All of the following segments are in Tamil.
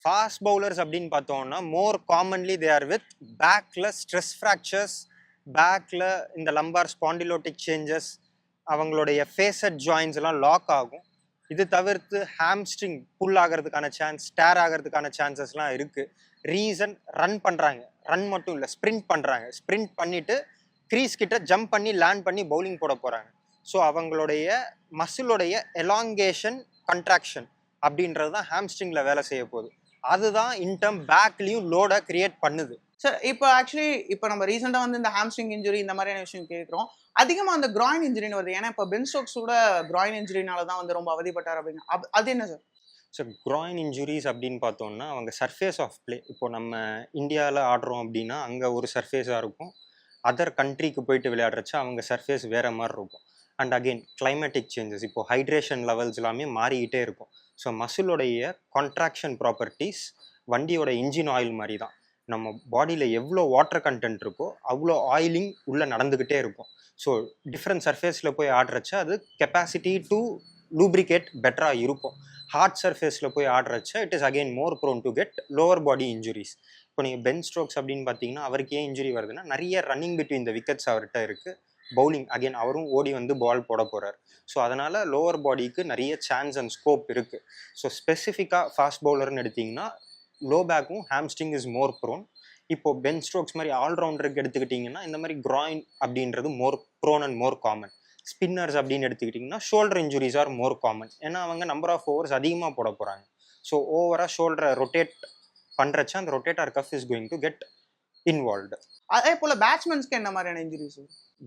ஃபாஸ்ட் பவுலர்ஸ் அப்படின்னு பார்த்தோம்னா மோர் காமன்லி தே ஆர் வித் பேக்ல ஸ்ட்ரெஸ் ஃப்ராக்சர்ஸ், பேக்ல இந்த லம்பார் ஸ்பாண்டிலோட்டிக் சேஞ்சஸ், அவங்களுடைய ஃபேசட் ஜாயின்ஸ் எல்லாம் லாக் ஆகும். இது தவிர்த்து ஹாம்ஸ்ட்ரிங் புல் ஆகிறதுக்கான சான்ஸ், ஸ்டேர் ஆகிறதுக்கான சான்சஸ்லாம் இருக்கு. ரீசன் ரன் பண்றாங்க, ரன் மட்டும் இல்லை ஸ்ப்ரிண்ட் பண்றாங்க. ஸ்ப்ரிண்ட் பண்ணிட்டு க்ரீஸ் கிட்ட ஜம்ப் பண்ணி லேண்ட் பண்ணி பவுலிங் போட போறாங்க. ஸோ அவங்களுடைய மசிலோடைய எலாங்கேஷன் கண்ட்ராக்ஷன் அப்படின்றது தான் ஹாம்ஸ்ட்ரிங்ல வேலை செய்ய போகுது. அதுதான் இன்டர்ம் பேக்லயும் லோட கிரியேட் பண்ணுது. சார் இப்போ ஆக்சுவலி இப்போ நம்ம ரீசெண்டாக வந்து இந்த ஹாம்ஸ்ட்ரிங் இன்ஜுரி இந்த மாதிரியான விஷயம் கேட்குறோம். அதிகமாக அந்த கிராயின் இன்ஜுரின்னு வருது. ஏன்னா இப்போ பென் ஸ்டோக்ஸ் கூட கிராயின் இன்ஜுரினால தான் வந்து ரொம்ப அவதிப்பட்டார் அப்படிங்க. அது என்ன சார்? ஸோ கிராயின் இன்ஜுரிஸ் அப்படின்னு பார்த்தோம்னா அவங்க சர்ஃபேஸ் ஆஃப் பிளே, இப்போ நம்ம இந்தியாவில் ஆடுறோம் அப்படின்னா அங்கே ஒரு சர்ஃபேஸாக இருக்கும். அதர் கண்ட்ரிக்கு போயிட்டு விளையாடுறச்ச அவங்க சர்ஃபேஸ் வேறு மாதிரி இருக்கும். அண்ட் அகெயின் கிளைமேட்டிக் சேஞ்சஸ், இப்போ ஹைட்ரேஷன் லெவல்ஸ் எல்லாமே மாறிக்கிட்டே இருக்கும். ஸோ மசிலோடைய கான்ட்ராக்ஷன் ப்ராப்பர்ட்டிஸ் வண்டியோட இன்ஜின் ஆயில் மாதிரி தான். நம்ம பாடியில் எவ்வளோ வாட்டர் கண்டென்ட் இருக்கோ அவ்வளோ ஆயிலிங் உள்ளே நடந்துக்கிட்டே இருக்கும். ஸோ டிஃப்ரெண்ட் சர்ஃபேஸில் போய் ஆடுறச்ச அது கெப்பாசிட்டி டு லூப்ரிகேட் பெட்டராக இருக்கும். ஹார்ட் சர்ஃபேஸில் போய் ஆடுறச்ச it is again more prone to get lower body injuries. இப்போ நீங்கள் பென் ஸ்டோக்ஸ் அப்படின்னு பார்த்தீங்கன்னா அவருக்கு ஏன் இன்ஜுரி வருதுன்னா நிறைய ரன்னிங் பிட்வீன் த விக்கெட்ஸ் அவர்கிட்ட இருக்குது. பவுலிங் அகெயின் அவரும் ஓடி வந்து பால் போட போகிறார். ஸோ அதனால் லோவர் பாடிக்கு நிறைய சான்ஸ் அண்ட் ஸ்கோப் இருக்குது. ஸோ ஸ்பெசிஃபிக்காக ஃபாஸ்ட் பவுலர்னு எடுத்திங்கன்னா லோ பேக்கும் ஹாம்ஸ்ட்ரிங் இஸ் மோர் ப்ரோன். இப்போ பென் ஸ்டோக்ஸ் மாதிரி ஆல்ரவுண்டருக்கு எடுத்துக்கிட்டிங்கன்னா இந்த மாதிரி கிராயின் அப்படின்றது more prone and more common. Spinners அப்படின்னு எடுத்துக்கிட்டிங்கன்னா shoulder injuries are more common. ஏன்னா அவங்க நம்பர் ஆஃப் ஓவர்ஸ் அதிகமாக போட போகிறாங்க. ஸோ ஓவராக ஷோல்டரை ரொட்டேட் பண்ணுறச்ச அந்த rotator cuff is going to get involved. அதே போல் பேட்ஸ்மேன்ஸ்க்கு என்ன மாதிரியான இன்ஜுரிஸ்?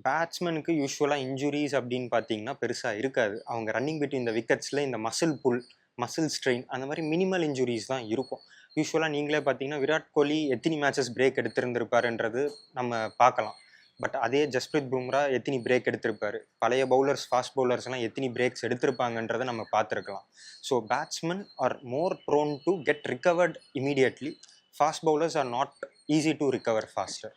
பேட்ஸ்மேனுக்கு யூஸ்வலாக இன்ஜுரிஸ் அப்படின்னு பார்த்தீங்கன்னா பெருசாக இருக்காது. அவங்க ரன்னிங் பிட்வீன் இந்த விக்கெட்ஸில் இந்த மசில் புல், மசில் ஸ்ட்ரெயின் அந்த மாதிரி மினிமல் இன்ஜுரிஸ் தான் இருக்கும். யூஸ்வலாக நீங்களே பார்த்தீங்கன்னா விராட் கோலி எத்தனை மேட்சஸ் பிரேக் எடுத்திருந்திருப்பாருன்றது நம்ம பார்க்கலாம். பட் அதே ஜஸ்பிரீத் பும்ரா எத்தனை பிரேக் எடுத்திருப்பாரு, பழைய பவுலர்ஸ் ஃபாஸ்ட் பவுலர்ஸ்லாம் எத்தனை பிரேக்ஸ் எடுத்திருப்பாங்கன்றதை நம்ம பார்த்துருக்கலாம். So batsman are more prone to get recovered immediately. Fast bowlers are not easy to recover pastor.